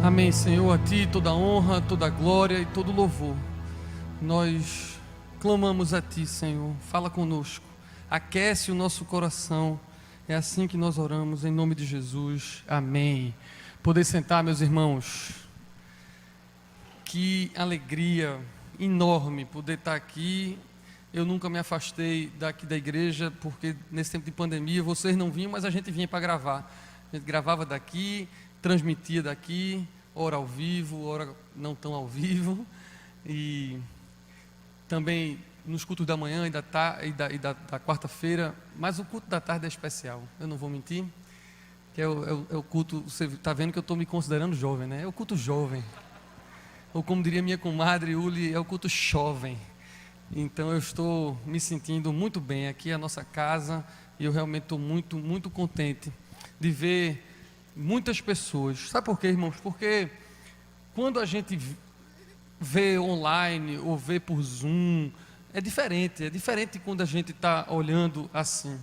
Amém, Senhor, a Ti toda honra, toda glória e todo louvor. Nós clamamos a Ti, Senhor, fala conosco, aquece o nosso coração. É assim que nós oramos, em nome de Jesus, amém. Poder sentar, meus irmãos. Que alegria enorme poder estar aqui. Eu nunca me afastei daqui da igreja, porque nesse tempo de pandemia vocês não vinham, mas a gente vinha para gravar. A gente gravava daqui, transmitia daqui, ora ao vivo, ora não tão ao vivo, e também nos cultos da manhã e da quarta-feira, mas o culto da tarde é especial, eu não vou mentir, que é o culto, você está vendo que eu estou me considerando jovem, né? É o culto jovem, ou como diria minha comadre Uli, é o culto jovem. Então eu estou me sentindo muito bem, aqui é a nossa casa, e eu realmente estou muito, muito contente de ver muitas pessoas. Sabe por quê, irmãos? Porque quando a gente vê online ou vê por Zoom, é diferente quando a gente está olhando assim.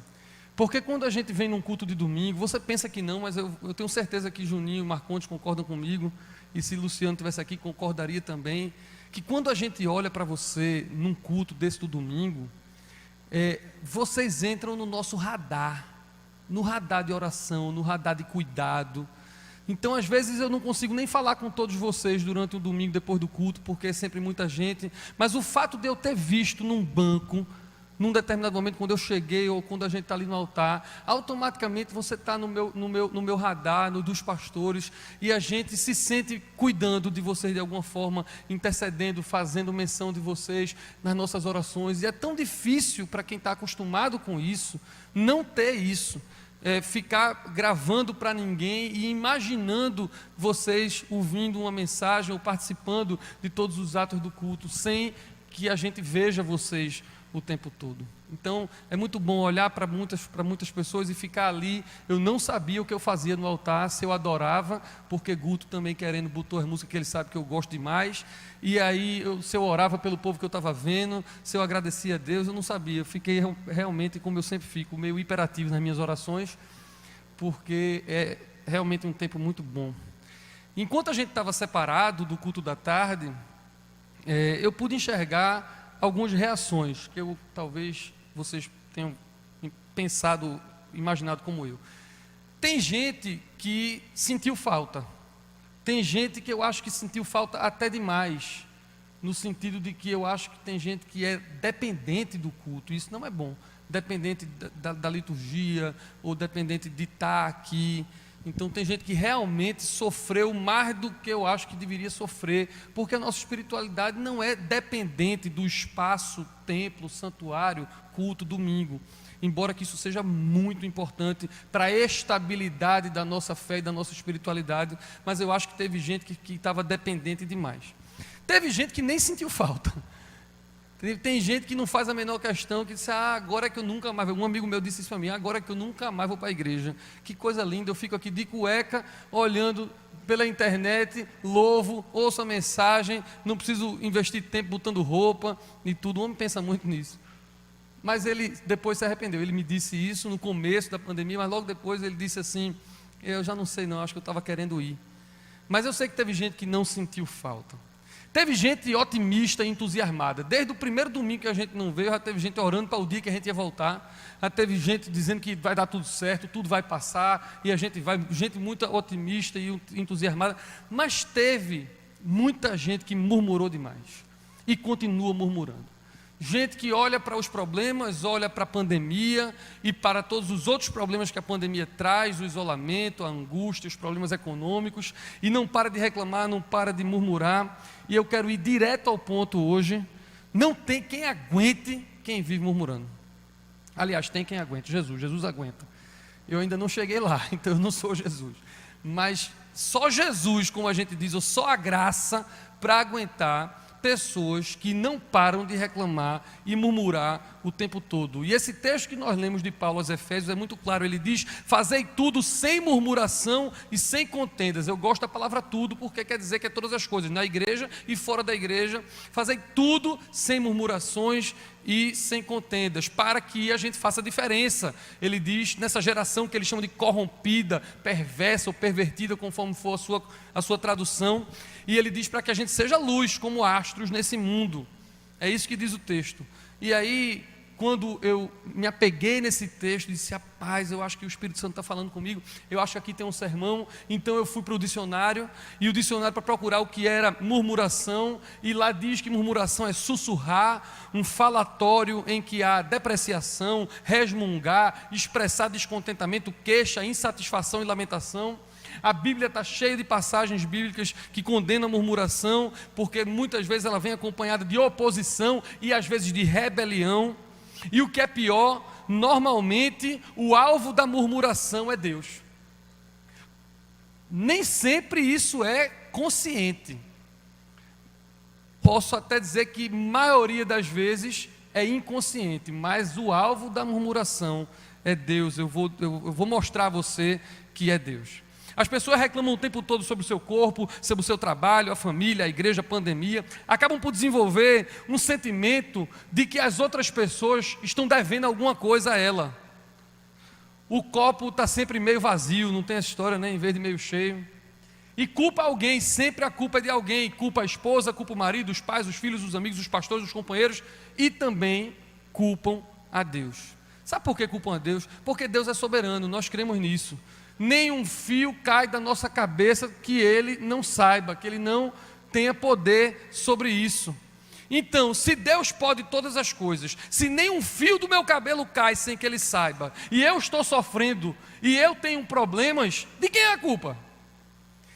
Porque quando a gente vem num culto de domingo, você pensa que não, mas eu tenho certeza que Juninho e Marcondes concordam comigo, e se Luciano estivesse aqui, concordaria também, que quando a gente olha para você num culto desse do domingo, vocês entram no nosso radar, no radar de oração, no radar de cuidado. Então às vezes eu não consigo nem falar com todos vocês durante o domingo depois do culto, porque é sempre muita gente, mas o fato de eu ter visto num banco, num determinado momento, quando eu cheguei ou quando a gente está ali no altar, automaticamente você está no meu radar, no dos pastores, e a gente se sente cuidando de vocês de alguma forma, intercedendo, fazendo menção de vocês nas nossas orações. E é tão difícil para quem está acostumado com isso, não ter isso, ficar gravando para ninguém e imaginando vocês ouvindo uma mensagem ou participando de todos os atos do culto, sem que a gente veja vocês o tempo todo. Então é muito bom olhar para muitas pessoas e ficar ali. Eu não sabia o que eu fazia no altar, se eu adorava, porque Guto também querendo botou as músicas que ele sabe que eu gosto demais, e aí se eu orava pelo povo que eu estava vendo, se eu agradecia a Deus, eu não sabia. Eu fiquei realmente, como eu sempre fico, meio hiperativo nas minhas orações, porque é realmente um tempo muito bom. Enquanto a gente estava separado do culto da tarde, eu pude enxergar algumas reações que talvez vocês tenham pensado, imaginado como eu. Tem gente que sentiu falta, tem gente que eu acho que sentiu falta até demais, no sentido de que eu acho que tem gente que é dependente do culto. Isso não é bom, dependente da liturgia, ou dependente de estar aqui. Então tem gente que realmente sofreu mais do que eu acho que deveria sofrer, porque a nossa espiritualidade não é dependente do espaço, templo, santuário, culto, domingo, embora que isso seja muito importante para a estabilidade da nossa fé e da nossa espiritualidade, mas eu acho que teve gente que estava dependente demais. Teve gente que nem sentiu falta. Tem gente que não faz a menor questão, que disse, agora é que eu nunca mais, um amigo meu disse isso para mim, agora é que eu nunca mais vou para a igreja, que coisa linda, eu fico aqui de cueca, olhando pela internet, louvo, ouço a mensagem, não preciso investir tempo botando roupa e tudo. O homem pensa muito nisso, mas ele depois se arrependeu. Ele me disse isso no começo da pandemia, mas logo depois ele disse assim, eu já não sei não, acho que eu estava querendo ir. Mas eu sei que teve gente que não sentiu falta. Teve gente otimista e entusiasmada. Desde o primeiro domingo que a gente não veio, já teve gente orando para o dia que a gente ia voltar. Já teve gente dizendo que vai dar tudo certo, tudo vai passar, e a gente vai, gente muito otimista e entusiasmada. Mas teve muita gente que murmurou demais e continua murmurando. Gente que olha para os problemas, olha para a pandemia e para todos os outros problemas que a pandemia traz, o isolamento, a angústia, os problemas econômicos, e não para de reclamar, não para de murmurar. E eu quero ir direto ao ponto hoje. Não tem quem aguente quem vive murmurando. Aliás, tem quem aguente, Jesus aguenta. Eu ainda não cheguei lá, então eu não sou Jesus. Mas só Jesus, como a gente diz, ou só a graça para aguentar pessoas que não param de reclamar e murmurar o tempo todo. E esse texto que nós lemos de Paulo aos Efésios é muito claro. Ele diz, fazei tudo sem murmuração e sem contendas. Eu gosto da palavra tudo, porque quer dizer que é todas as coisas, na igreja e fora da igreja. Fazei tudo sem murmurações e sem contendas, para que a gente faça diferença. Ele diz, nessa geração que ele chama de corrompida, perversa ou pervertida, conforme for a sua tradução, e ele diz para que a gente seja luz como astros nesse mundo. É isso que diz o texto. E aí, quando eu me apeguei nesse texto, disse, rapaz, eu acho que o Espírito Santo está falando comigo, eu acho que aqui tem um sermão. Então eu fui para o dicionário, e o dicionário para procurar o que era murmuração, e lá diz que murmuração é sussurrar, um falatório em que há depreciação, resmungar, expressar descontentamento, queixa, insatisfação e lamentação. A Bíblia está cheia de passagens bíblicas que condenam a murmuração, porque muitas vezes ela vem acompanhada de oposição e às vezes de rebelião. E o que é pior, normalmente o alvo da murmuração é Deus. Nem sempre isso é consciente. Posso até dizer que maioria das vezes é inconsciente, mas o alvo da murmuração é Deus. Eu vou mostrar a você que é Deus. As pessoas reclamam o tempo todo sobre o seu corpo, sobre o seu trabalho, a família, a igreja, a pandemia. Acabam por desenvolver um sentimento de que as outras pessoas estão devendo alguma coisa a ela. O copo está sempre meio vazio, não tem essa história, né? Em vez de meio cheio. E culpa alguém, sempre a culpa é de alguém. Culpa a esposa, culpa o marido, os pais, os filhos, os amigos, os pastores, os companheiros. E também culpam a Deus. Sabe por que culpam a Deus? Porque Deus é soberano, nós cremos nisso. Nenhum fio cai da nossa cabeça que Ele não saiba, que Ele não tenha poder sobre isso. Então, se Deus pode todas as coisas, se nem um fio do meu cabelo cai sem que Ele saiba, e eu estou sofrendo, e eu tenho problemas, de quem é a culpa?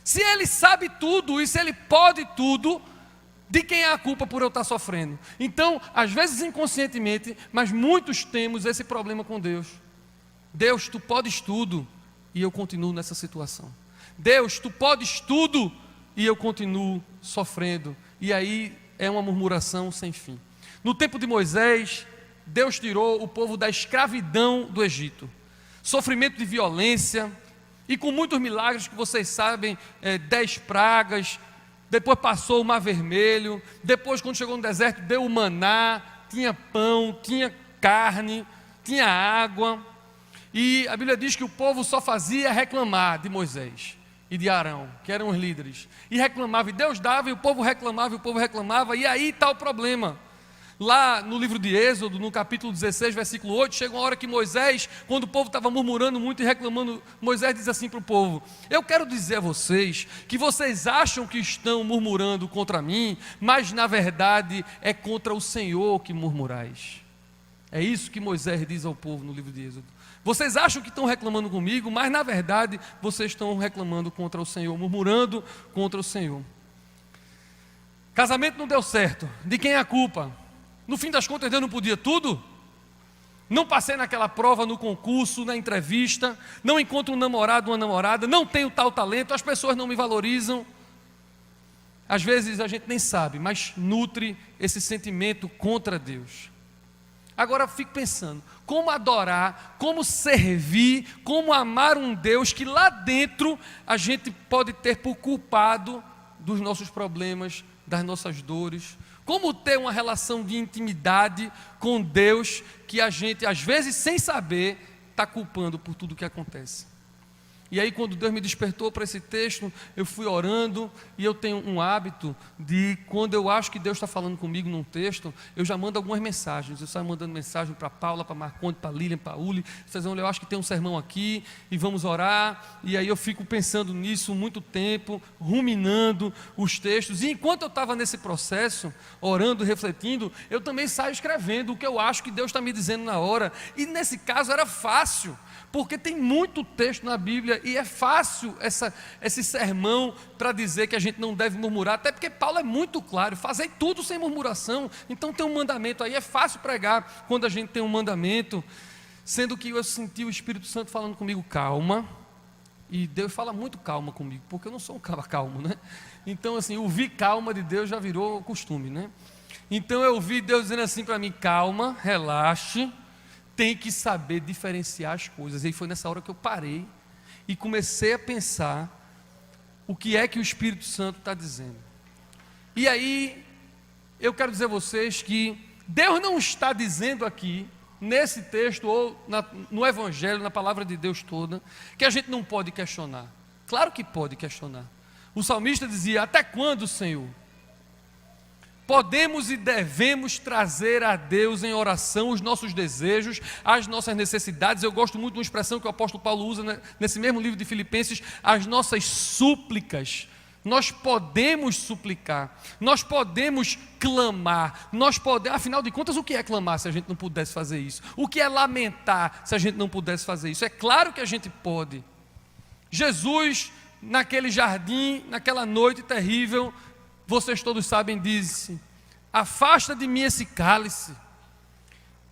Se Ele sabe tudo, e se Ele pode tudo, de quem é a culpa por eu estar sofrendo? Então, às vezes inconscientemente, mas muitos temos esse problema com Deus. Deus, Tu podes tudo, e eu continuo nessa situação. Deus, Tu podes tudo, e eu continuo sofrendo. E aí é uma murmuração sem fim. No tempo de Moisés, Deus tirou o povo da escravidão do Egito. Sofrimento de violência, e com muitos milagres que vocês sabem, 10 pragas, depois passou o Mar Vermelho, depois quando chegou no deserto, deu o maná, tinha pão, tinha carne, tinha água. E a Bíblia diz que o povo só fazia reclamar de Moisés e de Arão, que eram os líderes. E reclamava, e Deus dava, e o povo reclamava, e aí está o problema. Lá no livro de Êxodo, no capítulo 16, versículo 8, chega uma hora que Moisés, quando o povo estava murmurando muito e reclamando, Moisés diz assim para o povo: eu quero dizer a vocês, que vocês acham que estão murmurando contra mim, mas na verdade é contra o Senhor que murmurais. É isso que Moisés diz ao povo no livro de Êxodo. Vocês acham que estão reclamando comigo, mas na verdade vocês estão reclamando contra o Senhor, murmurando contra o Senhor. Casamento não deu certo, de quem é a culpa? No fim das contas, Deus não podia tudo? Não passei naquela prova, no concurso, na entrevista, não encontro um namorado, uma namorada, não tenho tal talento, as pessoas não me valorizam. Às vezes a gente nem sabe, mas nutre esse sentimento contra Deus. Agora eu fico pensando, como adorar, como servir, como amar um Deus que lá dentro a gente pode ter por culpado dos nossos problemas, das nossas dores. Como ter uma relação de intimidade com Deus que a gente, às vezes sem saber, está culpando por tudo que acontece. E aí quando Deus me despertou para esse texto, eu fui orando, e eu tenho um hábito de, quando eu acho que Deus está falando comigo num texto, eu já mando algumas mensagens. Eu saio mandando mensagem para Paula, para Marconde, para Lilian, para Uli, dizendo: eu acho que tem um sermão aqui, e vamos orar. E aí eu fico pensando nisso muito tempo, ruminando os textos, e enquanto eu estava nesse processo, orando, refletindo, eu também saio escrevendo o que eu acho que Deus está me dizendo na hora. E nesse caso era fácil, porque tem muito texto na Bíblia, e é fácil esse sermão para dizer que a gente não deve murmurar, até porque Paulo é muito claro: fazei tudo sem murmuração. Então tem um mandamento aí, é fácil pregar quando a gente tem um mandamento, sendo que eu senti o Espírito Santo falando comigo: calma. E Deus fala muito calma comigo, porque eu não sou um cara calmo, né? Então assim, ouvir calma de Deus já virou costume, né? Então eu ouvi Deus dizendo assim para mim: calma, relaxe, tem que saber diferenciar as coisas. E aí foi nessa hora que eu parei e comecei a pensar o que é que o Espírito Santo está dizendo. E aí eu quero dizer a vocês que Deus não está dizendo aqui, nesse texto ou no Evangelho, na palavra de Deus toda, que a gente não pode questionar. Claro que pode questionar. O salmista dizia: até quando, Senhor? Podemos e devemos trazer a Deus em oração os nossos desejos, as nossas necessidades. Eu gosto muito de uma expressão que o apóstolo Paulo usa nesse mesmo livro de Filipenses: as nossas súplicas. Nós podemos suplicar, nós podemos clamar, afinal de contas, o que é clamar se a gente não pudesse fazer isso? O que é lamentar se a gente não pudesse fazer isso? É claro que a gente pode. Jesus, naquele jardim, naquela noite terrível, vocês todos sabem, disse: afasta de mim esse cálice.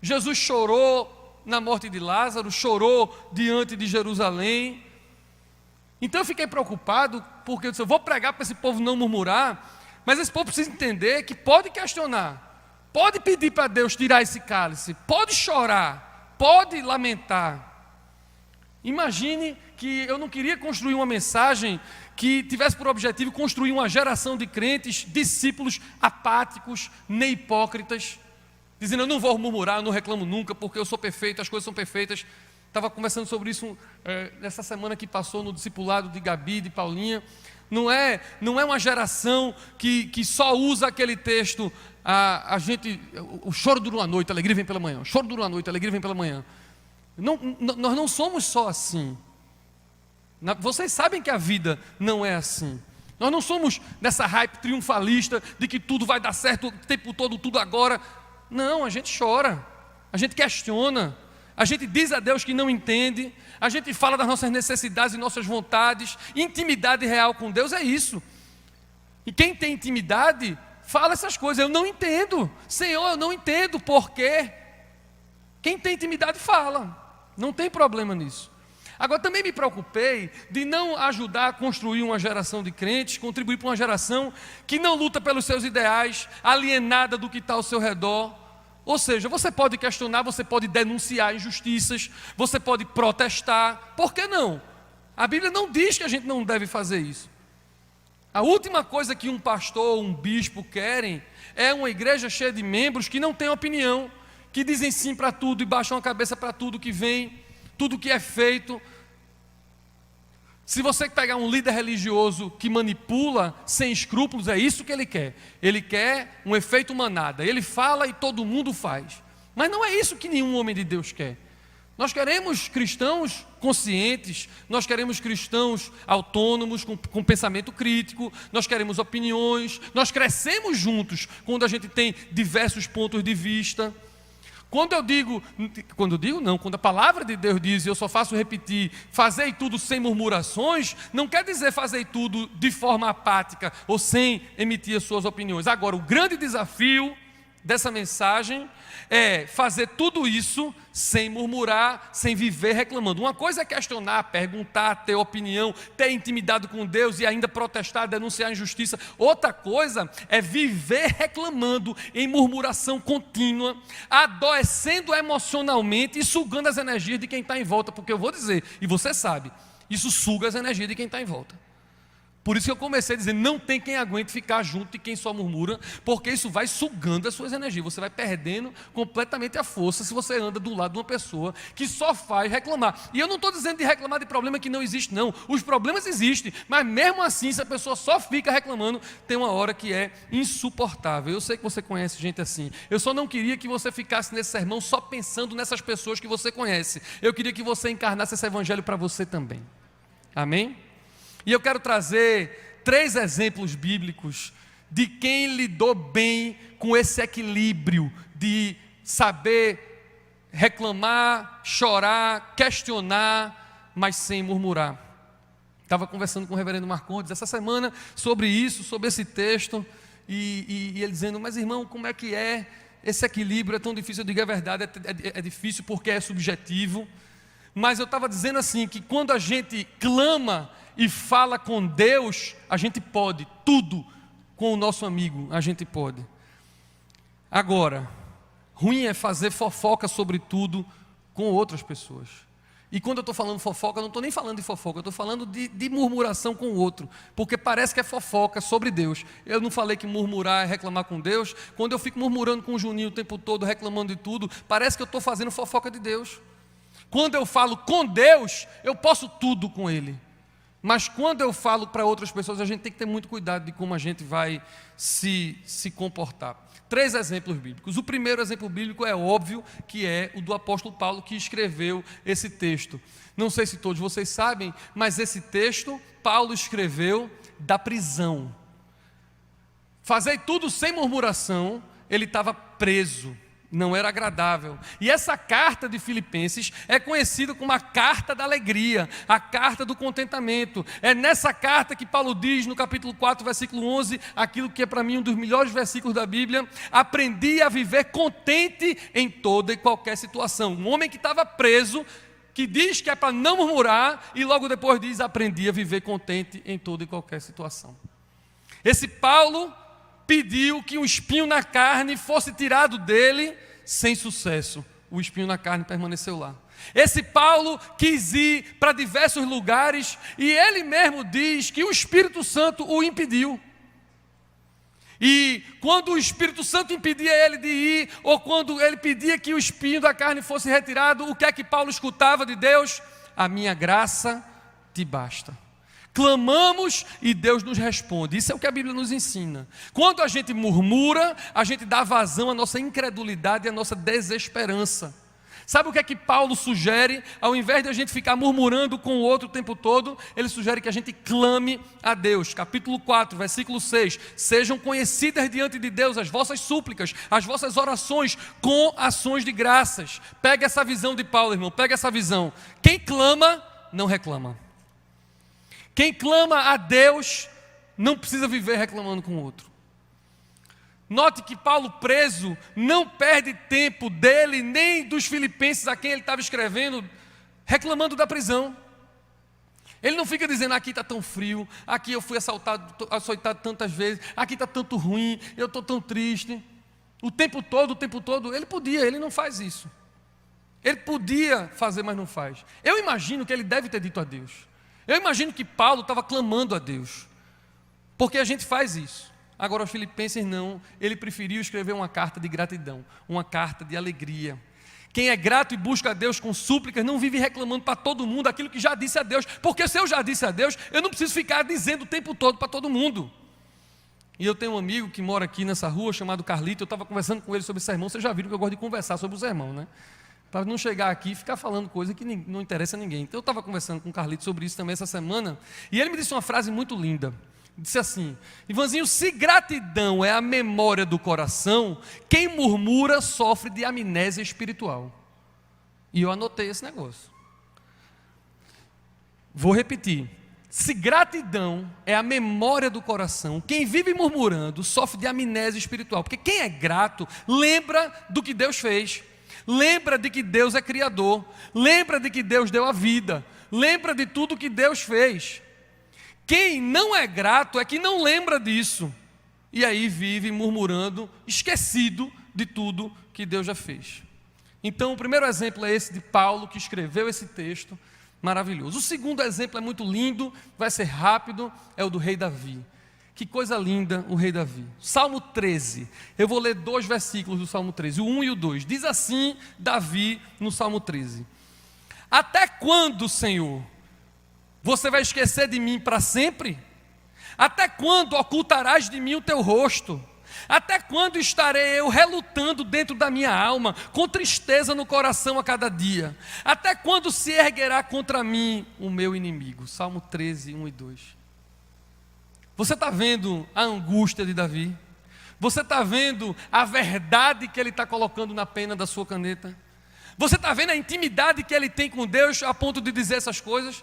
Jesus chorou na morte de Lázaro, chorou diante de Jerusalém. Então eu fiquei preocupado, porque eu disse: eu vou pregar para esse povo não murmurar, mas esse povo precisa entender que pode questionar, pode pedir para Deus tirar esse cálice, pode chorar, pode lamentar. Imagine que eu não queria construir uma mensagem que tivesse por objetivo construir uma geração de crentes, discípulos apáticos, nem hipócritas, dizendo: eu não vou murmurar, eu não reclamo nunca, porque eu sou perfeito, as coisas são perfeitas. Estava conversando sobre isso nessa semana que passou no discipulado de Gabi, de Paulinha. Não é uma geração que só usa aquele texto, o choro dura uma noite, a alegria vem pela manhã. O choro dura uma noite, a alegria vem pela manhã. Nós não somos só assim. Vocês sabem que a vida não é assim. Nós não somos nessa hype triunfalista de que tudo vai dar certo o tempo todo, tudo agora. Não, a gente chora, a gente questiona, a gente diz a Deus que não entende, a gente fala das nossas necessidades e nossas vontades. Intimidade real com Deus é isso. E quem tem intimidade fala essas coisas: eu não entendo, Senhor, eu não entendo por quê. Quem tem intimidade fala, não tem problema nisso. Agora, também me preocupei de não ajudar a construir uma geração de crentes, contribuir para uma geração que não luta pelos seus ideais, alienada do que está ao seu redor. Ou seja, você pode questionar, você pode denunciar injustiças, você pode protestar, por que não? A Bíblia não diz que a gente não deve fazer isso. A última coisa que um pastor ou um bispo querem é uma igreja cheia de membros que não têm opinião, que dizem sim para tudo e baixam a cabeça para tudo que vem, tudo que é feito. Se você pegar um líder religioso que manipula sem escrúpulos, é isso que ele quer. Ele quer um efeito manada. Ele fala e todo mundo faz. Mas não é isso que nenhum homem de Deus quer. Nós queremos cristãos conscientes, nós queremos cristãos autônomos, com pensamento crítico, nós queremos opiniões, nós crescemos juntos quando a gente tem diversos pontos de vista. Quando a palavra de Deus diz, eu só faço repetir, fazei tudo sem murmurações, não quer dizer fazei tudo de forma apática ou sem emitir as suas opiniões. Agora, o grande desafio dessa mensagem é fazer tudo isso sem murmurar, sem viver reclamando. Uma coisa é questionar, perguntar, ter opinião, ter intimidade com Deus e ainda protestar, denunciar a injustiça. Outra coisa é viver reclamando em murmuração contínua, adoecendo emocionalmente e sugando as energias de quem está em volta. Porque eu vou dizer, e você sabe, isso suga as energias de quem está em volta. Por isso que eu comecei a dizer, não tem quem aguente ficar junto de quem só murmura, porque isso vai sugando as suas energias, você vai perdendo completamente a força se você anda do lado de uma pessoa que só faz reclamar. E eu não estou dizendo de reclamar de problema que não existe, não. Os problemas existem, mas mesmo assim, se a pessoa só fica reclamando, tem uma hora que é insuportável. Eu sei que você conhece gente assim. Eu só não queria que você ficasse nesse sermão só pensando nessas pessoas que você conhece. Eu queria que você encarnasse esse evangelho para você também. Amém? E eu quero trazer 3 exemplos bíblicos de quem lidou bem com esse equilíbrio de saber reclamar, chorar, questionar, mas sem murmurar. Estava conversando com o reverendo Marcondes essa semana sobre isso, sobre esse texto, e ele dizendo, mas irmão, como é que é esse equilíbrio? É tão difícil. Eu digo, é verdade, é difícil porque é subjetivo, mas eu estava dizendo assim, que quando a gente clama e fala com Deus, a gente pode tudo. Com o nosso amigo, a gente pode. Agora, ruim é fazer fofoca sobre tudo com outras pessoas. E quando eu estou falando fofoca, eu não estou nem falando de fofoca, eu estou falando de murmuração com o outro, porque parece que é fofoca sobre Deus. Eu não falei que murmurar é reclamar com Deus. Quando eu fico murmurando com o Juninho o tempo todo, reclamando de tudo, parece que eu estou fazendo fofoca de Deus. Quando eu falo com Deus, eu posso tudo com Ele. Mas quando eu falo para outras pessoas, a gente tem que ter muito cuidado de como a gente vai se comportar. 3 exemplos bíblicos. O primeiro exemplo bíblico é óbvio, que é o do apóstolo Paulo, que escreveu esse texto. Não sei se todos vocês sabem, mas esse texto Paulo escreveu da prisão. Fazei tudo sem murmuração, ele estava preso. Não era agradável. E essa carta de Filipenses é conhecida como a carta da alegria, a carta do contentamento. É nessa carta que Paulo diz no capítulo 4, versículo 11, aquilo que é para mim um dos melhores versículos da Bíblia: aprendi a viver contente em toda e qualquer situação. Um homem que estava preso, que diz que é para não murmurar, e logo depois diz: aprendi a viver contente em toda e qualquer situação. Esse Paulo pediu que um espinho na carne fosse tirado dele, sem sucesso. O espinho na carne permaneceu lá. Esse Paulo quis ir para diversos lugares e ele mesmo diz que o Espírito Santo o impediu. E quando o Espírito Santo impedia ele de ir, ou quando ele pedia que o espinho da carne fosse retirado, o que é que Paulo escutava de Deus? A minha graça te basta. Clamamos e Deus nos responde. Isso é o que a Bíblia nos ensina. Quando a gente murmura, a gente dá vazão à nossa incredulidade e à nossa desesperança. Sabe o que é que Paulo sugere? Ao invés de a gente ficar murmurando com o outro o tempo todo, ele sugere que a gente clame a Deus. Capítulo 4, versículo 6. Sejam conhecidas diante de Deus as vossas súplicas, as vossas orações com ações de graças. Pega essa visão de Paulo, irmão, pega essa visão. Quem clama, não reclama. Quem clama a Deus não precisa viver reclamando com o outro. Note que Paulo, preso, não perde tempo dele nem dos filipenses a quem ele estava escrevendo, reclamando da prisão. Ele não fica dizendo: aqui está tão frio, aqui eu fui açoitado tantas vezes, aqui está tanto ruim, eu estou tão triste. O tempo todo, ele não faz isso. Ele podia fazer, mas não faz. Eu imagino que ele deve ter dito a Deus. Eu imagino que Paulo estava clamando a Deus, porque a gente faz isso. Agora os filipenses não, ele preferiu escrever uma carta de gratidão, uma carta de alegria. Quem é grato e busca a Deus com súplicas não vive reclamando para todo mundo aquilo que já disse a Deus, porque se eu já disse a Deus, eu não preciso ficar dizendo o tempo todo para todo mundo. E eu tenho um amigo que mora aqui nessa rua, chamado Carlito. Eu estava conversando com ele sobre sermão. Vocês já viram que eu gosto de conversar sobre o sermão, né? Para não chegar aqui e ficar falando coisa que não interessa a ninguém. Então eu estava conversando com o Carlito sobre isso também essa semana, e ele me disse uma frase muito linda. Disse assim: Ivanzinho, se gratidão é a memória do coração, quem murmura sofre de amnésia espiritual. E eu anotei esse negócio. Vou repetir. Se gratidão é a memória do coração, quem vive murmurando sofre de amnésia espiritual. Porque quem é grato lembra do que Deus fez. Lembra de que Deus é criador, lembra de que Deus deu a vida, lembra de tudo que Deus fez. Quem não é grato é que não lembra disso, e aí vive murmurando, esquecido de tudo que Deus já fez. Então o primeiro exemplo é esse de Paulo, que escreveu esse texto maravilhoso. O segundo exemplo é muito lindo, vai ser rápido, é o do rei Davi. Que coisa linda o rei Davi. Salmo 13, eu vou ler 2 versículos do Salmo 13, o 1 e o 2. Diz assim Davi no Salmo 13: até quando, Senhor, você vai esquecer de mim para sempre? Até quando ocultarás de mim o teu rosto? Até quando estarei eu relutando dentro da minha alma, com tristeza no coração a cada dia? Até quando se erguerá contra mim o meu inimigo? Salmo 13, 1 e 2. Você está vendo a angústia de Davi? Você está vendo a verdade que ele está colocando na pena da sua caneta? Você está vendo a intimidade que ele tem com Deus a ponto de dizer essas coisas?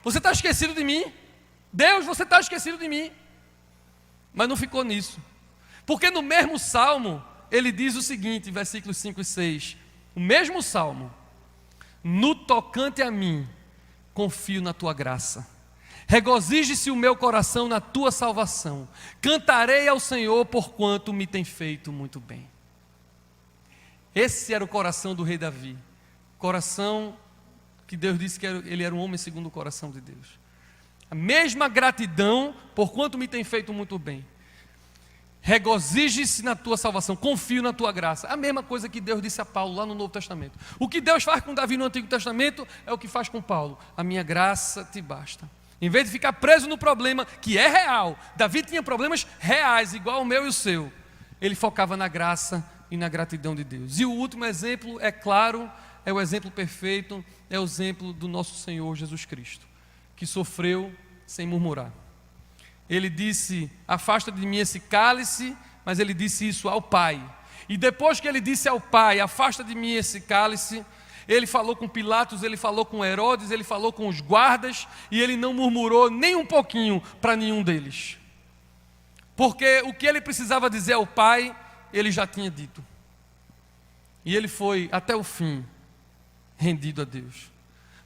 Você está esquecido de mim? Deus, você está esquecido de mim? Mas não ficou nisso. Porque no mesmo salmo, ele diz o seguinte, versículos 5 e 6. O mesmo salmo: no tocante a mim, confio na tua graça. Regozije-se o meu coração na tua salvação. Cantarei ao Senhor porquanto me tem feito muito bem. Esse era o coração do rei Davi. Coração que Deus disse que ele era um homem segundo o coração de Deus. A mesma gratidão por quanto me tem feito muito bem. Regozije-se na tua salvação, confio na tua graça. A mesma coisa que Deus disse a Paulo lá no Novo Testamento. O que Deus faz com Davi no Antigo Testamento é o que faz com Paulo. A minha graça te basta. Em vez de ficar preso no problema que é real, Davi tinha problemas reais, igual o meu e o seu. Ele focava na graça e na gratidão de Deus. E o último exemplo, é claro, é o exemplo perfeito, é o exemplo do nosso Senhor Jesus Cristo, que sofreu sem murmurar. Ele disse, afasta de mim esse cálice, mas ele disse isso ao Pai. E depois que ele disse ao Pai, afasta de mim esse cálice, ele falou com Pilatos, ele falou com Herodes, ele falou com os guardas, e ele não murmurou nem um pouquinho para nenhum deles. Porque o que ele precisava dizer ao Pai, ele já tinha dito. E ele foi até o fim rendido a Deus.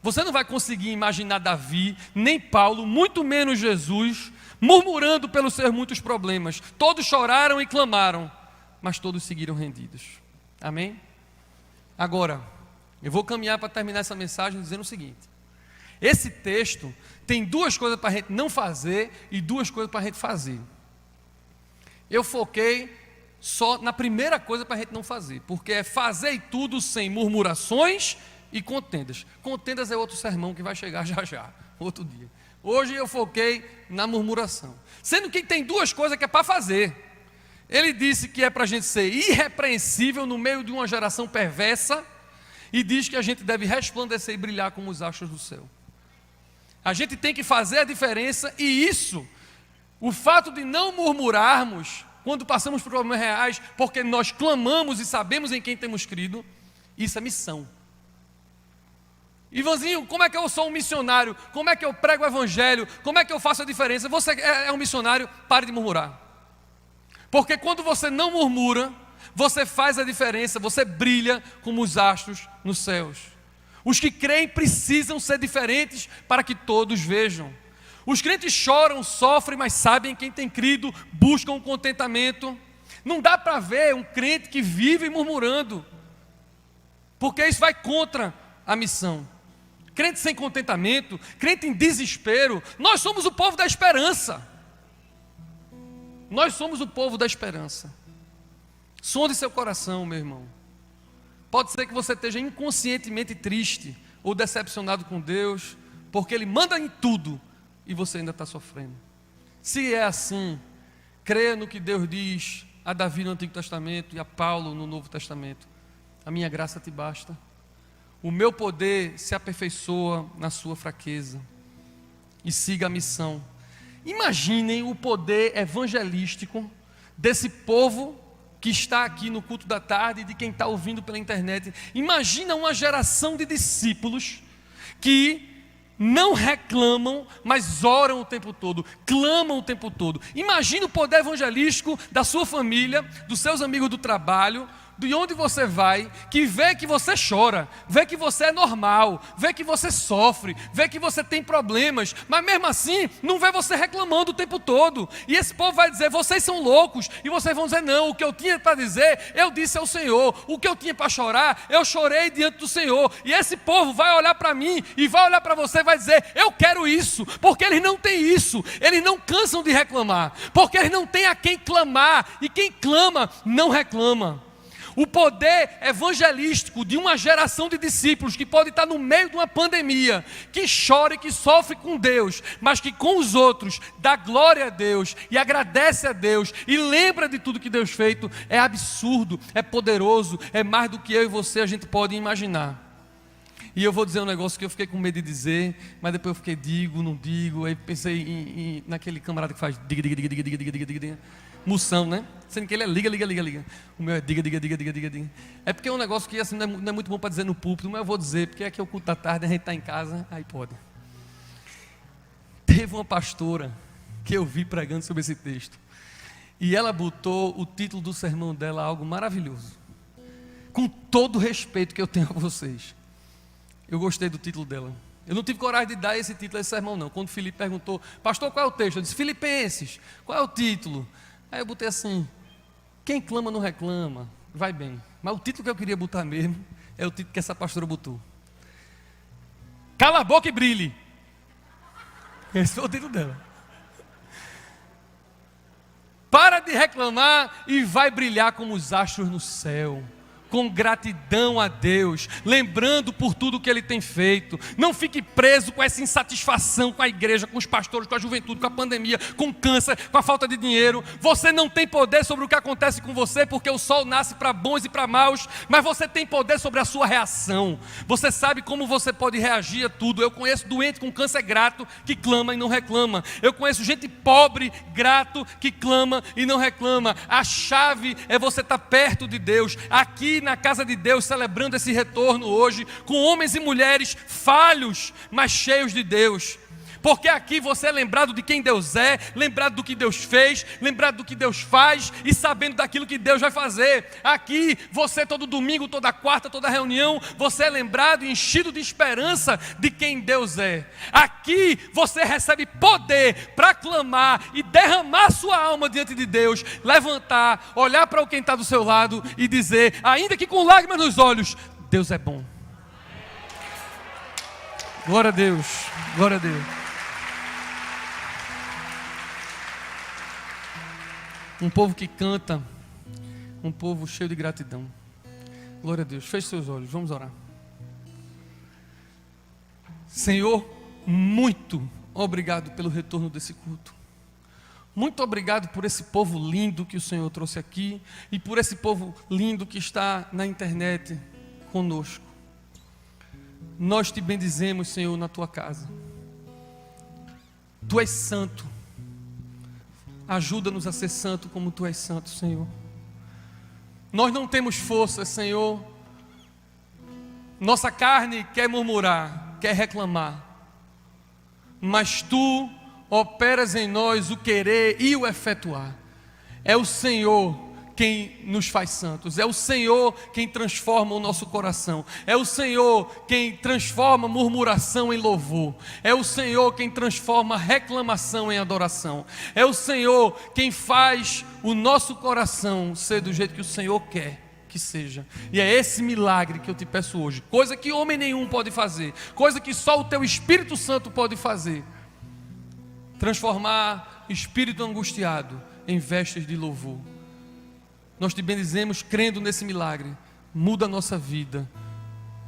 Você não vai conseguir imaginar Davi, nem Paulo, muito menos Jesus, murmurando pelos seus muitos problemas. Todos choraram e clamaram, mas todos seguiram rendidos. Amém? Agora, eu vou caminhar para terminar essa mensagem dizendo o seguinte: esse texto tem duas coisas para a gente não fazer e duas coisas para a gente fazer. Eu foquei só na primeira coisa para a gente não fazer, porque é fazer tudo sem murmurações e contendas. Contendas é outro sermão que vai chegar já, outro dia. Hoje eu foquei na murmuração. Sendo que tem duas coisas que é para fazer. Ele disse que é para a gente ser irrepreensível no meio de uma geração perversa, e diz que a gente deve resplandecer e brilhar como os astros do céu. A gente tem que fazer a diferença, e isso, o fato de não murmurarmos quando passamos por problemas reais, porque nós clamamos e sabemos em quem temos crido, isso é missão. Ivanzinho, como é que eu sou um missionário? Como é que eu prego o evangelho? Como é que eu faço a diferença? Você é um missionário, pare de murmurar. Porque quando você não murmura, você faz a diferença, você brilha como os astros nos céus. Os que creem precisam ser diferentes para que todos vejam. Os crentes choram, sofrem, mas sabem quem tem crido, buscam contentamento. Não dá para ver um crente que vive murmurando, porque isso vai contra a missão. Crente sem contentamento, crente em desespero. Nós somos o povo da esperança. Nós somos o povo da esperança. Sonde seu coração, meu irmão. Pode ser que você esteja inconscientemente triste ou decepcionado com Deus, porque Ele manda em tudo e você ainda está sofrendo. Se é assim, creia no que Deus diz a Davi no Antigo Testamento e a Paulo no Novo Testamento: a minha graça te basta. O meu poder se aperfeiçoa na sua fraqueza. E siga a missão. Imaginem o poder evangelístico desse povo que está aqui no culto da tarde e de quem está ouvindo pela internet. Imagina uma geração de discípulos que não reclamam, mas oram o tempo todo, clamam o tempo todo. Imagina o poder evangelístico da sua família, dos seus amigos do trabalho, de onde você vai, que vê que você chora, vê que você é normal, vê que você sofre, vê que você tem problemas, mas mesmo assim não vê você reclamando o tempo todo. E esse povo vai dizer: vocês são loucos. E vocês vão dizer: não, o que eu tinha para dizer, eu disse ao Senhor. O que eu tinha para chorar, eu chorei diante do Senhor. E esse povo vai olhar para mim e vai olhar para você e vai dizer: eu quero isso, porque eles não têm isso. Eles não cansam de reclamar, porque eles não têm a quem clamar, e quem clama não reclama. O poder evangelístico de uma geração de discípulos que pode estar no meio de uma pandemia, que chora e que sofre com Deus, mas que com os outros dá glória a Deus e agradece a Deus e lembra de tudo que Deus fez, é absurdo, é poderoso, é mais do que eu e você a gente pode imaginar. E eu vou dizer um negócio que eu fiquei com medo de dizer, mas depois eu fiquei, digo, não digo. Aí pensei naquele camarada que faz diga, diga, diga, diga, diga, diga, diga, diga. Moção, né? Sendo que ele é liga, liga, liga, liga. O meu é diga, diga, diga, diga, diga, diga. É porque é um negócio que assim, não é muito bom para dizer no púlpito, mas eu vou dizer, porque é que é o culto da tarde, a gente está em casa, aí pode. Teve uma pastora que eu vi pregando sobre esse texto, e ela botou o título do sermão dela, algo maravilhoso. Com todo o respeito que eu tenho a vocês, eu gostei do título dela. Eu não tive coragem de dar esse título a esse sermão, não. Quando o Felipe perguntou: pastor, qual é o texto? Eu disse: Filipenses. Qual é o título? Aí eu botei assim: quem clama não reclama. Vai bem. Mas o título que eu queria botar mesmo é o título que essa pastora botou: Cala a boca e brilhe. Esse foi o título dela. Para de reclamar e vai brilhar como os astros no céu. Com gratidão a Deus, lembrando por tudo que Ele tem feito. Não fique preso com essa insatisfação com a igreja, com os pastores, com a juventude, com a pandemia, com o câncer, com a falta de dinheiro. Você não tem poder sobre o que acontece com você, porque o sol nasce para bons e para maus, mas você tem poder sobre a sua reação. Você sabe como você pode reagir a tudo. Eu conheço doente com câncer grato, que clama e não reclama. Eu conheço gente pobre, grato, que clama e não reclama. A chave é você estar perto de Deus, aqui na casa de Deus, celebrando esse retorno hoje, com homens e mulheres falhos, mas cheios de Deus. Porque aqui você é lembrado de quem Deus é, lembrado do que Deus fez, lembrado do que Deus faz e sabendo daquilo que Deus vai fazer. Aqui você todo domingo, toda quarta, toda reunião, você é lembrado e enchido de esperança de quem Deus é. Aqui você recebe poder para clamar e derramar sua alma diante de Deus, levantar, olhar para quem está do seu lado e dizer, ainda que com lágrimas nos olhos, Deus é bom. Glória a Deus, glória a Deus. Um povo que canta, um povo cheio de gratidão. Glória a Deus. Feche seus olhos, vamos orar. Senhor, muito obrigado pelo retorno desse culto. Muito obrigado por esse povo lindo que o Senhor trouxe aqui e por esse povo lindo que está na internet conosco. Nós te bendizemos, Senhor, na tua casa. Tu és santo. Ajuda-nos a ser santo como Tu és santo, Senhor. Nós não temos força, Senhor. Nossa carne quer murmurar, quer reclamar. Mas Tu operas em nós o querer e o efetuar. É o Senhor quem nos faz santos, é o Senhor quem transforma o nosso coração, é o Senhor quem transforma murmuração em louvor, é o Senhor quem transforma reclamação em adoração, é o Senhor quem faz o nosso coração ser do jeito que o Senhor quer que seja. E é esse milagre que eu te peço hoje, coisa que homem nenhum pode fazer, coisa que só o Teu Espírito Santo pode fazer, transformar espírito angustiado em vestes de louvor. Nós te bendizemos crendo nesse milagre. Muda a nossa vida.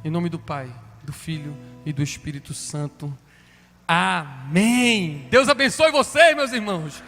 Em nome do Pai, do Filho e do Espírito Santo. Amém. Deus abençoe vocês, meus irmãos.